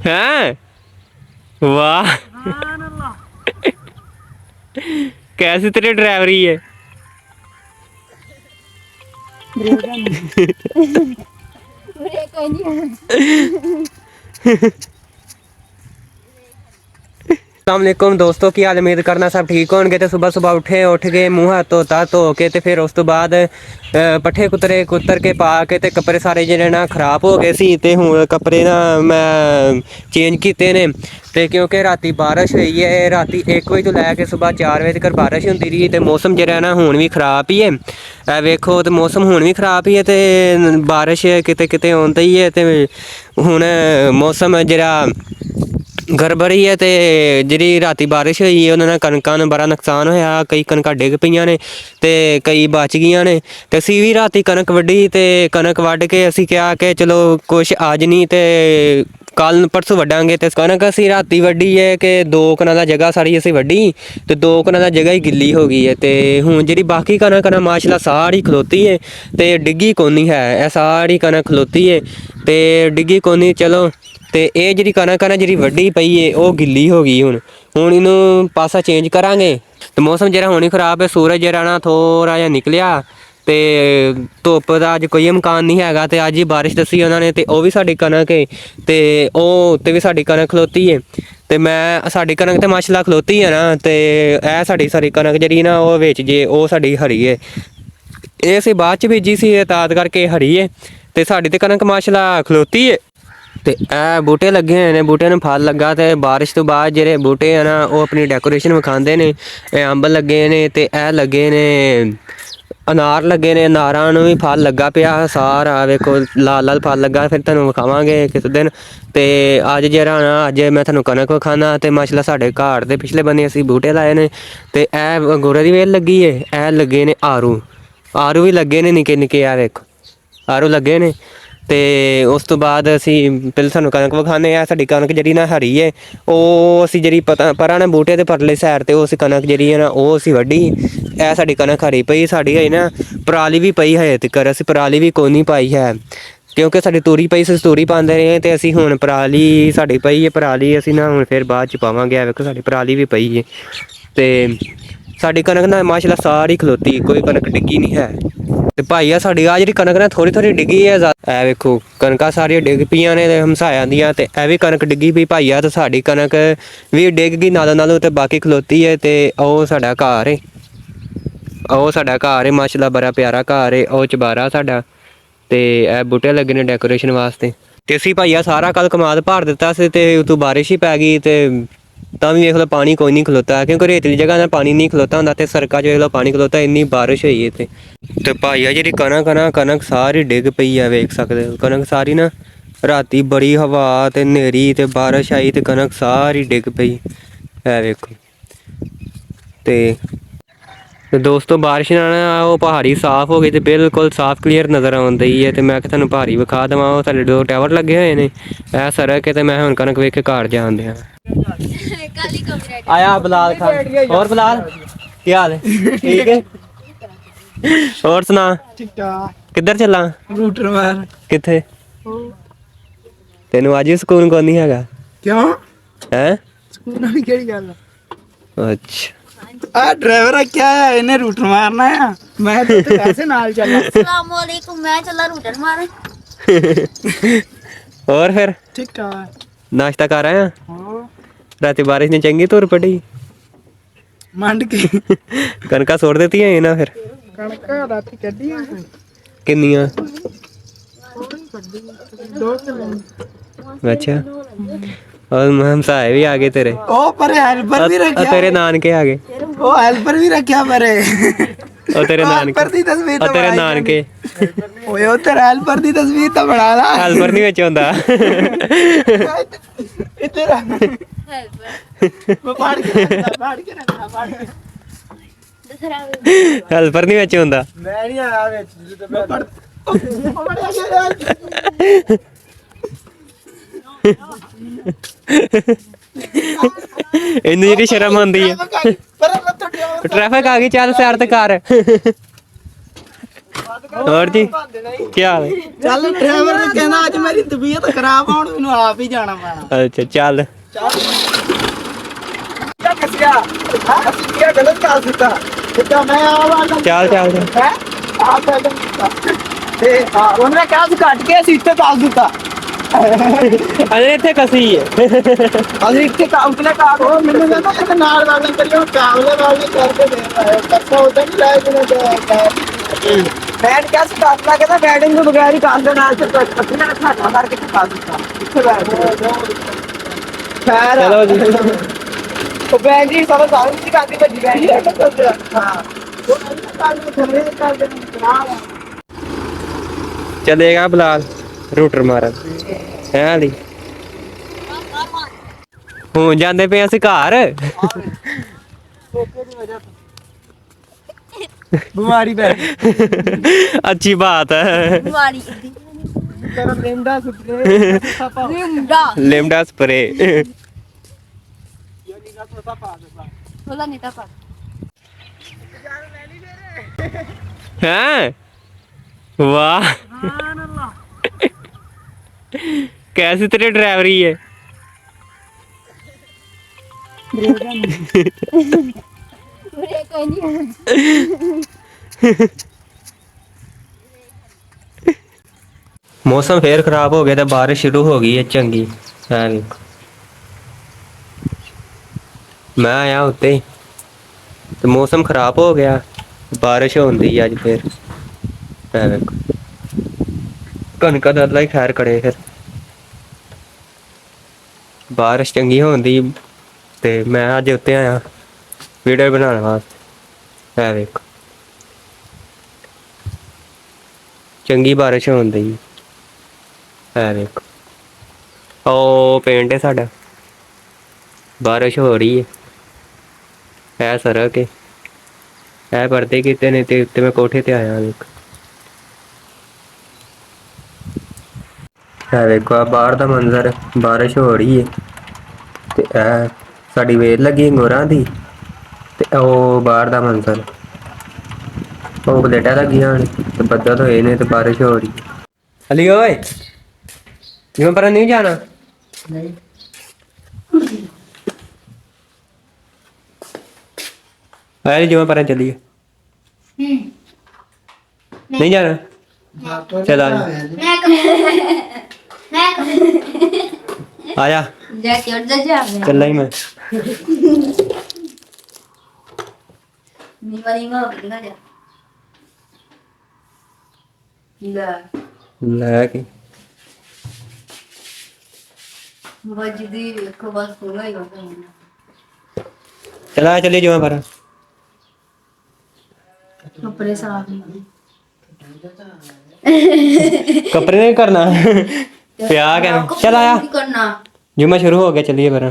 हैं वाह कैसी तेरी ड्राइवरी है। अस्सलामुअलैकुम दोस्तों, की हाल उम्मीद करना सब ठीक होंगे। तो सुबह सुबह उठ गए मुँह हाथ धोता धो के तो फिर उस तो बाद पट्ठे कुतर के पा के ते कपड़े सारे ਜਿਹੜੇ ਨਾ ਖਰਾਬ ਹੋ ਗਏ ਸੀ ਤੇ ਹੁਣ ਕੱਪੜੇ ਨਾ ਮੈਂ ਚੇਂਜ ਕੀਤੇ ਨੇ। ਤੇ ਕਿਉਂਕਿ ਰਾਤੀ ਬਾਰਿਸ਼ ਹੋਈ ਹੈ, ਰਾਤੀ 1 ਵਜੇ ਤੋਂ ਲੈ ਕੇ ਸਵੇਰ 4 ਵਜੇ ਤੱਕ ਬਾਰਿਸ਼ ਹੁੰਦੀ ਰਹੀ ਤੇ ਮੌਸਮ ਜਿਹੜਾ ਨਾ ਹੁਣ ਵੀ ਖਰਾਬ ਹੀ ਹੈ। ਇਹ ਵੇਖੋ ਤੇ ਮੌਸਮ ਹੁਣ ਵੀ ਖਰਾਬ ਹੀ ਹੈ ਤੇ ਬਾਰਿਸ਼ ਕਿਤੇ ਕਿਤੇ ਆਉਂਦੀ ਹੀ ਹੈ ਤੇ ਹੁਣ ਮੌਸਮ ਜਿਹੜਾ ਗੜਬੜੀ ਹੈ। ਤੇ ਜਿਹੜੀ ਰਾਤੀ ਬਾਰਿਸ਼ ਹੋਈ ਹੈ ਉਹਨਾਂ ਨਾਲ ਕਣਕਾਂ ਨੂੰ ਬੜਾ ਨੁਕਸਾਨ ਹੋਇਆ, ਕਈ ਕਣਕਾਂ ਡਿੱਗ ਪਈਆਂ ਨੇ ਤੇ ਕਈ ਬਚ ਗਈਆਂ ਨੇ। ਤੇ ਅਸੀਂ ਵੀ ਰਾਤੀ ਕਣਕ ਵੱਢੀ ਤੇ ਕਣਕ ਵੱਢ ਕੇ ਅਸੀਂ ਕਿਹਾ ਕਿ ਚਲੋ ਕੁਛ ਅੱਜ ਨਹੀਂ ਤੇ ਕੱਲ ਪਰਸੋਂ ਵੱਢਾਂਗੇ। ਤੇ ਕਣਕ ਅਸੀਂ ਰਾਤੀ ਵੱਢੀ ਹੈ ਕਿ 2 ਕਨਾਲਾਂ ਜਗ੍ਹਾ ਸਾਰੀ ਅਸੀਂ ਵੱਢੀ ਤੇ 2 ਕਨਾਲਾਂ ਜਗ੍ਹਾ ਹੀ ਗਿੱਲੀ ਹੋ ਗਈ ਹੈ। ਤੇ ਹੁਣ ਜਿਹੜੀ ਬਾਕੀ ਕਣਕ ਨਾ ਮਾਸ਼ਾਅੱਲਾ ਸਾਰੀ ਖਲੋਤੀ ਹੈ ਤੇ ਡਿੱਗੀ ਕੋਨੀ ਹੈ। ਇਹ ਸਾਰੀ ਕਣਕ ਖਲੋਤੀ ਹੈ ਤੇ ਡਿੱਗੀ ਕੋਨੀ। ਚਲੋ ਤੇ ਇਹ ਜਿਹੜੀ ਕਣਕ ਆ ਨਾ ਜਿਹੜੀ ਵੱਢੀ ਪਈ ਹੈ ਉਹ ਗਿੱਲੀ ਹੋ ਗਈ। ਹੁਣ ਇਹਨੂੰ ਪਾਸਾ ਚੇਂਜ ਕਰਾਂਗੇ। ਤੇ ਮੌਸਮ ਜਿਹੜਾ ਹੁਣ ਹੀ ਖਰਾਬ ਹੈ, ਸੂਰਜ ਜਿਹੜਾ ਨਾ ਥੋੜ੍ਹਾ ਜਿਹਾ ਨਿਕਲਿਆ ਤੇ ਧੁੱਪ ਦਾ ਅੱਜ ਕੋਈ ਇਮਕਾਨ ਨਹੀਂ ਹੈਗਾ। ਤੇ ਅੱਜ ਹੀ ਬਾਰਿਸ਼ ਦੱਸੀ ਉਹਨਾਂ ਨੇ ਤੇ ਉਹ ਵੀ ਸਾਡੀ ਕਣਕ ਹੈ ਤੇ ਉਹ ਉੱਤੇ ਵੀ ਸਾਡੀ ਕਣਕ ਖਲੋਤੀ ਹੈ। ਤੇ ਮੈਂ ਸਾਡੀ ਕਣਕ ਤੇ ਮਾਸ਼ਾਅੱਲਾ ਖਲੋਤੀ ਹੈ ਨਾ ਤੇ ਇਹ ਸਾਡੀ ਕਣਕ ਜਿਹੜੀ ਨਾ ਉਹ ਵਿੱਚ ਜੇ ਉਹ ਸਾਡੀ ਹਰੀ ਹੈ। ਇਹ ਅਸੀਂ ਬਾਅਦ 'ਚ ਬੀਜੀ ਸੀ ਤਾਦ ਕਰਕੇ ਹਰੀ ਹੈ ਤੇ ਸਾਡੀ ਤੇ ਕਣਕ ਮਾਸ਼ਾਅੱਲਾ ਖਲੋਤੀ ਹੈ। ਤੇ ਇਹ ਬੂਟੇ ਲੱਗੇ ਹੋਏ ਨੇ, ਬੂਟਿਆਂ ਨੂੰ ਫਲ ਲੱਗਾ ਤੇ ਬਾਰਿਸ਼ ਤੋਂ ਬਾਅਦ ਜਿਹੜੇ ਬੂਟੇ ਆ ਨਾ ਉਹ ਆਪਣੀ ਡੈਕੋਰੇਸ਼ਨ ਵਿਖਾਉਂਦੇ ਨੇ। ਇਹ ਅੰਬ ਲੱਗੇ ਨੇ ਤੇ ਇਹ ਲੱਗੇ ਨੇ ਅਨਾਰ ਲੱਗੇ ਨੇ, ਅਨਾਰਾਂ ਨੂੰ ਵੀ ਫਲ ਲੱਗਾ ਪਿਆ ਸਾਰਾ ਵੇਖੋ ਲਾਲ ਫਲ ਲੱਗਾ। ਫਿਰ ਤੁਹਾਨੂੰ ਵਿਖਾਵਾਂਗੇ ਕਿਸੇ ਦਿਨ। ਤੇ ਅੱਜ ਜਿਹੜਾ ਨਾ ਅੱਜ ਮੈਂ ਤੁਹਾਨੂੰ ਕਣਕ ਵਿਖਾਉਣਾ ਤੇ ਮਾਸ਼ਾਅੱਲਾ ਸਾਡੇ ਘਰ ਦੇ ਪਿਛਲੇ ਬੰਨੇ ਅਸੀਂ ਬੂਟੇ ਲਾਏ ਨੇ। ਤੇ ਇਹ ਅੰਗੂਰਾਂ ਦੀ ਵੇਲ ਲੱਗੀ ਹੈ, ਇਹ ਲੱਗੇ ਨੇ ਆਰੂ ਵੀ ਲੱਗੇ ਨੇ ਨਿੱਕੇ ਨਿੱਕੇ। ਆ ਵੇਖੋ ਆਰੂ ਲੱਗੇ ਨੇ। ਤੇ ਉਸ ਤੋਂ ਬਾਅਦ ਅਸੀਂ ਪਹਿਲਾਂ ਸਾਨੂੰ ਕਣਕ ਵਿਖਾਉਂਦੇ ਹਾਂ। ਸਾਡੀ ਕਣਕ ਜਿਹੜੀ ਨਾ ਹਰੀ ਹੈ ਉਹ ਅਸੀਂ ਜਿਹੜੀ ਪਰਾਂ ਨਾ ਬੂਟੇ ਦੇ ਪਰਲੇ ਸਾਈਡ 'ਤੇ ਉਹ ਅਸੀਂ ਕਣਕ ਜਿਹੜੀ ਹੈ ਨਾ ਉਹ ਅਸੀਂ ਵੱਢੀ। ਇਹ ਸਾਡੀ ਕਣਕ ਹਰੀ ਪਈ। ਸਾਡੀ ਹੈ ਨਾ ਪਰਾਲੀ ਵੀ ਪਈ ਹੈ ਤੀਕਰ, ਅਸੀਂ ਪਰਾਲੀ ਵੀ ਕੋਈ ਨਹੀਂ ਪਾਈ ਹੈ ਕਿਉਂਕਿ ਸਾਡੀ ਤੂਰੀ ਪਈ ਸੀ, ਤੂਰੀ ਪਾਉਂਦੇ ਰਹੇ ਤੇ ਅਸੀਂ ਹੁਣ ਪਰਾਲੀ ਸਾਡੀ ਪਈ ਹੈ। ਪਰਾਲੀ ਅਸੀਂ ਨਾ ਹੁਣ ਫਿਰ ਬਾਅਦ 'ਚ ਪਾਵਾਂਗੇ। ਆ ਵੇਖੋ ਸਾਡੀ ਪਰਾਲੀ ਵੀ ਪਈ ਹੈ ਤੇ ਸਾਡੀ ਕਣਕ ਨਾ ਮਾਸ਼ਾਅੱਲਾ ਸਾਰੀ ਖਲੋਤੀ, ਕੋਈ ਕਣਕ ਡਿੱਗੀ ਨਹੀਂ ਹੈ। ਤੇ ਭਾਈ ਆ ਸਾਡੀ ਆ ਜਿਹੜੀ ਕਣਕ ਨਾ ਥੋੜ੍ਹੀ ਡਿੱਗੀ ਹੈ। ਇਹ ਵੇਖੋ ਕਣਕਾਂ ਸਾਰੀਆਂ ਡਿੱਗ ਪਈਆਂ ਨੇ ਹਮਸਾਇਆਂ ਦੀਆਂ ਤੇ ਇਹ ਵੀ ਕਣਕ ਡਿੱਗੀ ਪਈ ਭਾਈ ਆ। ਤੇ ਸਾਡੀ ਕਣਕ ਵੀ ਡਿੱਗ ਗਈ ਨਾਲੋਂ ਤੇ ਬਾਕੀ ਖਲੋਤੀ ਹੈ। ਤੇ ਉਹ ਸਾਡਾ ਘਰ ਹੈ, ਉਹ ਸਾਡਾ ਘਰ ਹੈ ਮਾਸ਼ਾਅੱਲਾ ਬੜਾ ਪਿਆਰਾ ਘਰ ਹੈ। ਉਹ ਚਬਾਰਾ ਸਾਡਾ ਤੇ ਇਹ ਬੂਟੇ ਲੱਗੇ ਨੇ ਡੈਕੋਰੇਸ਼ਨ ਵਾਸਤੇ। ਤੇ ਅਸੀਂ ਭਾਈ ਆ ਸਾਰਾ ਕੱਲ ਕਮਾਦ ਭਰ ਦਿੱਤਾ ਸੀ ਤੇ ਉਤੋਂ ਬਾਰਿਸ਼ ਹੀ ਪੈ ਗਈ ਤੇ ਤਾਂ ਵੀ ਵੇਖ ਲਓ ਪਾਣੀ ਕੋਈ ਨਹੀਂ ਖਲੋਤਾ ਕਿਉਂਕਿ ਰੇਤਲੀ ਜਗ੍ਹਾ ਨਾਲ ਪਾਣੀ ਨਹੀਂ ਖਲੋਤਾ ਹੁੰਦਾ ਤੇ ਸੜਕਾਂ 'ਚ ਵੇਖ ਲਓ ਪਾਣੀ ਖਲੋਤਾ, ਇੰਨੀ ਬਾਰਿਸ਼ ਹੋਈ ਇੱਥੇ। ਤੇ ਭਾਈ ਆ ਜਿਹੜੀ ਕਣਕ ਸਾਰੀ ਡਿੱਗ ਪਈ ਆ, ਵੇਖ ਸਕਦੇ ਹੋ ਕਣਕ ਸਾਰੀ ਨਾ ਰਾਤੀ ਬੜੀ ਹਵਾ ਤੇ ਹਨੇਰੀ ਤੇ ਬਾਰਿਸ਼ ਆਈ ਤੇ ਕਣਕ ਸਾਰੀ ਡਿੱਗ ਪਈ। ਇਹ ਵੇਖੋ ਤੇ ਦੋਸਤੋ ਬਾਰਿਸ਼ ਨਾਲ ਉਹ ਪਹਾੜੀ ਸਾਫ਼ ਹੋ ਗਈ ਤੇ ਬਿਲਕੁਲ ਸਾਫ਼ ਕਲੀਅਰ ਨਜ਼ਰ ਆਉਂਦੀ ਹੈ। ਤੇ ਮੈਂ ਤੁਹਾਨੂੰ ਪਹਾੜੀ ਵਿਖਾ ਦੇਵਾਂ, ਉਹ ਸਾਡੇ 2 ਟਾਵਰ ਲੱਗੇ ਹੋਏ ਨੇ। ਇਹ ਸੜਕ ਹੈ ਤੇ ਮੈਂ ਹੁਣ ਕਣਕ ਵੇਖ ਕੇ ਘਰ ਜਾਂਦੇ ਹਾਂ। ਆਇਆ ਬਲਾਲ ਖਾਨ, ਹੋਰ ਬਲਾਲ ਕੀ ਹਾਲ ਹੈ? ਠੀਕ ਹੈ, ਹੋਰ ਸੁਣਾ? ਠੀਕ ਠਾਕ। ਕਿੱਧਰ ਚੱਲਾਂ? ਰੂਟਰ ਮਾਰ। ਕਿੱਥੇ? ਤੈਨੂੰ ਅੱਜ ਸਕੂਨ ਕੋਈ ਨਹੀਂ ਹੈਗਾ? ਕਿਉਂ? ਹੈ ਸਕੂਨ ਵਾਲੀ ਕਿਹੜੀ ਗੱਲ? ਅੱਛਾ ਆ ਡਰਾਈਵਰ ਰੱਖਿਆ ਆ, ਇਹਨੇ ਰੂਟਰ ਮਾਰਨਾ ਆ। ਮੈਂ ਤੇ ਵੈਸੇ ਨਾਲ ਚੱਲਾਂ। अस्सलामुअलैकुम, मैं चला रूटर मारे। ਹੋਰ ਫਿਰ ਠੀਕ ਠਾਕ। ਨਾਸ਼ਤਾ ਕਰ ਆਇਆ? ਹਾਂ ਰਾਤੀ ਬਾਰਿਸ਼ ਨੇ ਚੰਗੀ ਧੁਰ ਪੜੀ, ਮੰਡ ਕੇ ਕਣਕਾਂ ਸੁੱਟ ਦਿੱਤੀਆਂ ਇਹਨਾਂ ਫਿਰ? ਕਣਕ ਰਾਤੀ ਕੱਢੀ ਆ ਕਿੰਨੀਆਂ? 2 ਕਿਲੋ। ਅੱਛਾ ਔਰ ਹਮਸਾਏ ਵੀ ਆ ਗਏ ਤੇਰੇ? ਉਹ ਪਰ ਹੈਲਪਰ ਵੀ ਰੱਖਿਆ। ਤੇਰੇ ਨਾਨਕੇ ਆ ਗਏ? ਉਹ ਹੈਲਪਰ ਵੀ ਰੱਖਿਆ ਪਰੇ। ਉਹ ਤੇਰੇ ਨਾਨਕੇ? ਹੈਲਪਰ ਦੀ ਤਸਵੀਰ ਤਾਂ ਤੇਰੇ ਨਾਨਕੇ? ਓਏ ਉਹ ਤੇਰੇ ਹੈਲਪਰ ਦੀ ਤਸਵੀਰ ਤਾਂ ਬਣਾ ਲਾ। ਹੈਲਪਰ ਨਹੀਂ ਵਿੱਚ ਹੁੰਦਾ? ਇੱਧਰ ਆ। ਮੈਂ ਫਾੜ ਕੇ ਰੱਖਦਾ। ਹੈਲਪਰ ਨਹੀਂ ਵਿੱਚ ਹੁੰਦਾ? ਮੈਂ ਨਹੀਂ ਆਇਆ ਵਿੱਚ। ਮੈਂ ਪੜ ਇਹਨੂੰ ਜਿਹੜੀ ਸ਼ਰਮ ਆਉਂਦੀ ਹੈ। ਟ੍ਰੈਫਿਕ ਆ ਗਈ, ਚੱਲ ਸਾਈਡ ਤੇ ਕਰ। ਹੋਰ ਜੀ ਕੀ ਹਾਲ ਹੈ? ਚੱਲ ਡਰਾਈਵਰ ਨੇ ਕਹਿੰਦਾ ਅੱਜ ਮੇਰੀ ਤਬੀਅਤ ਖਰਾਬ ਆ ਹੁਣ ਮੈਨੂੰ ਆਪ ਹੀ ਜਾਣਾ ਪੈਣਾ ਅੱਛਾ ਚੱਲ ਕਿਆ ਕਸਿਆ ਅਸੀਂ ਕੀ ਗਲਤ ਕਰ ਦਿੱਤਾ ਕਿਤਾ ਮੈਂ ਆਵਾਂ ਚੱਲ ਚੱਲ ਹੈ ਆਪ ਪਹਿਲਾਂ ਕੀਤਾ ਤੇ ਉਹਨੇ ਕਿਹਾ ਸੀ ਕੱਟ ਕੇ ਅਸੀਂ ਇੱਥੇ ਦੱਸ ਦਿੱਤਾ ਅਜੇ ਇੱਥੇ ਕਸੀ ਹੈ ਅਸੀਂ ਇੱਥੇ ਕਾਉਂਟਲੇ ਕਾਟ ਹੋ ਮੈਨੂੰ ਕਹਿੰਦਾ ਕਿ ਨਾਲ ਵਾਲੇ ਕਰਿਓ ਕਾਵਲੇ ਵਾਲੇ ਕਰਕੇ ਦੇ ਕੱਸਾ ਉਧਰ ਨਹੀਂ ਲਾਇਆ ਜਿਹਨੇ ਮੈਂ ਕਿਹਾ ਸੀ ਦੱਸ ਲਾ ਕਹਿੰਦਾ ਬੈਟਿੰਗ ਤੋਂ ਬਗੈਰ ਹੀ ਕਰ ਦੇਣਾ ਅੱਜ ਕੱਟਣਾ ਖਾਣਾ ਕਰਕੇ ਕਰ ਦਿੱਤਾ ਇੱਥੇ ਬੈਠ ਖੈਰ ਚਲੋ ਜੀ ਉਹ ਬੈਟਰੀ ਸਾਰਾ ਸਾਰੀ ਨਹੀਂ ਕਰਦੀ ਭੱਜੀ ਬੈਟਰੀ ਹਾਂ ਉਹ ਕੱਲ ਨੂੰ ਥੱਲੇ ਕਰ ਦੇਣਾ ਚਲੇਗਾ ਬਲਾਲ ਰੂਟਰ ਮਾਰਨ ਹੈ ਲਈ ਹੁਣ ਜਾਂਦੇ ਪਏ ਅਸੀਂ ਘਰ ਬਿਮਾਰੀ ਪੈ ਅੱਛੀ ਬਾਤ ਹੈ ਬਿਮਾਰੀ ਕਰ ਲੈਂਦਾ ਸੁਪਰੇ ਸਾਪਾ ਰਿੰਦਾ ਲਿਮਡਾ ਸਪਰੇ ਉਹਦਾ ਨਹੀਂ ਤਾਂ ਪਾ ਹੈ ਵਾਹ कैसी तेरी ड्राइवरी है ਬ੍ਰੇਕ ਕੋਈ ਨਹੀਂ मौसम फिर खराब हो गया तो बारिश शुरू हो गई है चंगी है मैं आया उत्ते तो मौसम खराब हो गया बारिश होती है अज फिर है वेखो कनक का अल्लाह ही खैर करे फिर बारिश चंगी होती ते मैं अज उत्ते आया वीडियो बनाने वास्ते है वेखो चंगी बारिश होती है वेखो ओ पेंट है साडा बारिश हो रही है सड़क है पर्दे किते ने ते उत्ते मैं कोठे ते आया वेख है वेखो आ बाहर दा मंजर बारिश हो रही है ते साडी वेल लगी अंगूरां दी ते ओ बाहर दा मंजर ओ प्लेटां लगियां ते बदल होए ने ते बारिश हो रही है अली ओए जिवें पर नहीं जाना नहीं अरे जिवें पर चलिए नहीं जाना चल आ जा जाके और जा चल ही मैं नीवा कितना जा ਲੈ ਕੇ वजदी को बस पूरा ही होता है चला चलिए जिवें पर कपड़े साफ नहीं कपड़े नहीं करना प्या क्या चल आया करना जुम्मा शुरू हो गया चलिए पर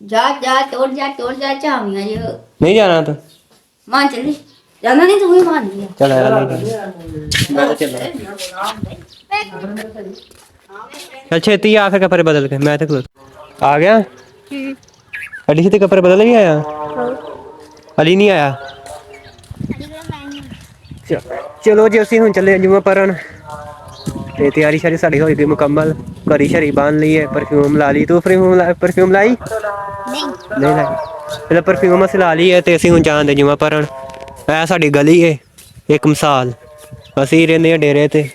जा तोड़ जा चामियां ये नहीं जाना तो मान चली जाना नहीं तो वही मान लिया चल आया नहीं मैं तो चल चल छेती आ फिर कपड़े बदल के मैं तो आ गया अली से कपड़े बदल नहीं आया अली नहीं आया चलो जी ਅਸੀਂ ਹੁਣ ਚੱਲੇ ਜੁਮਾ ਪਰਨ ਤੇ ਤਿਆਰੀ ਸ਼ਾਰੀ ਸਾਡੀ ਹੋਈ ਗਈ ਮੁਕੰਮਲ ਘਰੀ ਸ਼ਰੀ ਬੰਨ ਲਈ ਹੈ ਪਰਫਿਊਮ ਲਾ ਲਈ ਤੂੰ ਪਰਫਿਊਮ ਲਾਈ ਨਹੀਂ ਲਾਈ ਇਹਦਾ ਪਰਫਿਊਮ ਅਸੀਂ ਲਾ ਲਈ ਹੈ ਤੇ ਅਸੀਂ ਹੁਣ ਜਾਂਦੇ ਜੁਮਾ ਪਰਨ ਇਹ ਸਾਡੀ ਗਲੀ ਹੈ ਇੱਕ ਮਿਸਾਲ ਅਸੀਂ ਰਹਿੰਦੇ ਆ ਡੇਰੇ ਤੇ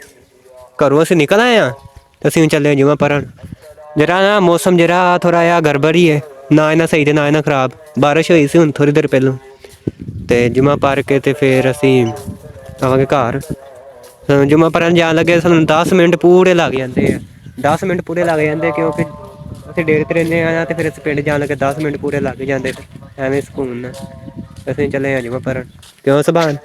ਘਰੋਂ ਅਸੀਂ ਨਿਕਲ ਆਏ ਆ ਤੇ ਅਸੀਂ ਹੁਣ ਚੱਲੇ ਜੁਮਾ ਪਰਨ ਜਰਾ ਨਾ ਮੌਸਮ ਜਰਾ ਥੋੜਾ ਜਿਹਾ ਗੜਬੜੀ ਹੈ ਨਾ ਇਹਨਾਂ ਸਹੀ ਤੇ ਨਾ ਇਹਨਾਂ ਖਰਾਬ ਬਾਰਿਸ਼ ਹੋਈ ਸੀ ਹੁਣ ਥੋੜੀ ਦੇਰ ਪਹਿਲਾਂ ਤੇ ਜੁਮਾ ਪਰ ਕੇ ਤੇ ਫਿਰ ਅਸੀਂ ਆਵਾਂਗੇ ਘਰ ਜੁਮਾ ਪਰਨ ਜਾਣ ਲੱਗੇ ਸਾਨੂੰ 10 ਮਿੰਟ ਪੂਰੇ ਲੱਗ ਜਾਂਦੇ ਆ 10 ਮਿੰਟ ਪੂਰੇ ਲੱਗ ਜਾਂਦੇ ਕਿਉਂਕਿ ਅਸੀਂ ਡੇਰੇ ਤੇ ਰਹਿੰਦੇ ਆ ਤੇ ਫਿਰ ਅਸੀਂ ਪਿੰਡ ਜਾਣ ਲੱਗੇ 10 ਮਿੰਟ ਪੂਰੇ ਲੱਗ ਜਾਂਦੇ ਐਵੇਂ ਸਕੂਨ ਨਾਲ ਅਸੀਂ ਚੱਲੇ ਆ ਜੁਮਾ ਪਰਨ ਕਿਉਂ ਸੁਭਾਨ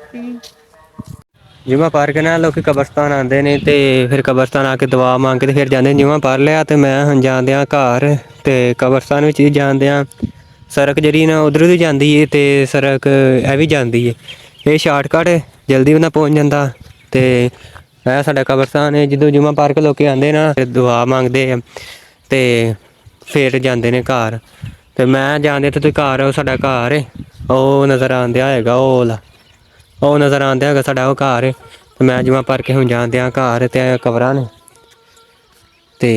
ਜੁਮਾ ਪਾਰ ਕੇ ਨਾ ਲੋਕੀ ਕਬਰਸਤਾਨ ਆਉਂਦੇ ਨੇ ਤੇ ਫਿਰ ਕਬਰਸਤਾਨ ਆ ਕੇ ਦੁਆ ਮੰਗ ਕੇ ਤੇ ਫਿਰ ਜਾਂਦੇ ਜੁਮਾ ਪੜ ਲਿਆ ਤੇ ਮੈਂ ਹੁਣ ਜਾਂਦੇ ਆ ਘਰ ਤੇ ਕਬਰਸਤਾਨ ਵਿੱਚ ਵੀ ਜਾਂਦੇ ਆ ਸੜਕ ਜਿਹੜੀ ਨਾ ਉਧਰ ਵੀ ਜਾਂਦੀ ਏ ਤੇ ਸੜਕ ਇਹ ਵੀ ਜਾਂਦੀ ਏ ਇਹ ਸ਼ਾਰਟਕਟ ਜਲਦੀ ਬੰਦਾ ਪਹੁੰਚ ਜਾਂਦਾ ਤੇ ਇਹ ਸਾਡਾ ਕਬਰਸਤਾਨ ਹੈ ਜਦੋਂ ਜੁਮਾ ਪਾਰ ਕੇ ਲੋਕੀ ਆਉਂਦੇ ਨਾ ਦੁਆ ਮੰਗਦੇ ਆ ਤੇ ਫਿਰ ਜਾਂਦੇ ਨੇ ਘਰ ਤੇ ਮੈਂ ਜਾਂਦੇ ਤੇ ਘਰ ਸਾਡਾ ਘਰ ਹੈ ਉਹ ਨਜ਼ਰ ਆਉਂਦਿਆ ਹੈਗਾ ਉਹ ਨਜ਼ਰ ਆਉਂਦਿਆ ਹੈਗਾ ਸਾਡਾ ਉਹ ਘਰ ਹੈ ਤੇ ਮੈਂ ਜਮਾ ਭਰ ਕੇ ਹੁਣ ਜਾਂਦੇ ਆ ਘਰ ਤੇ ਕਵਰਾਂ ਨੇ ਤੇ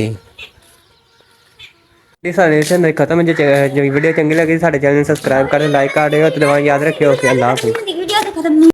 ਇਹ ਸਾਡੇ ਇੱਥੇ ਖਤਮ। ਜੇ ਵੀਡੀਓ ਚੰਗੀ ਲੱਗੀ ਸਾਡੇ ਚੈਨਲ ਨੂੰ ਸਬਸਕ੍ਰਾਈਬ ਕਰੇ, ਲਾਈਕ ਕਰ ਦਿਓ ਤੇ ਦੁਆ ਯਾਦ ਰੱਖਿਓ ਕਿ ਅੱਲਾਹ ਹਾਫਿਜ਼।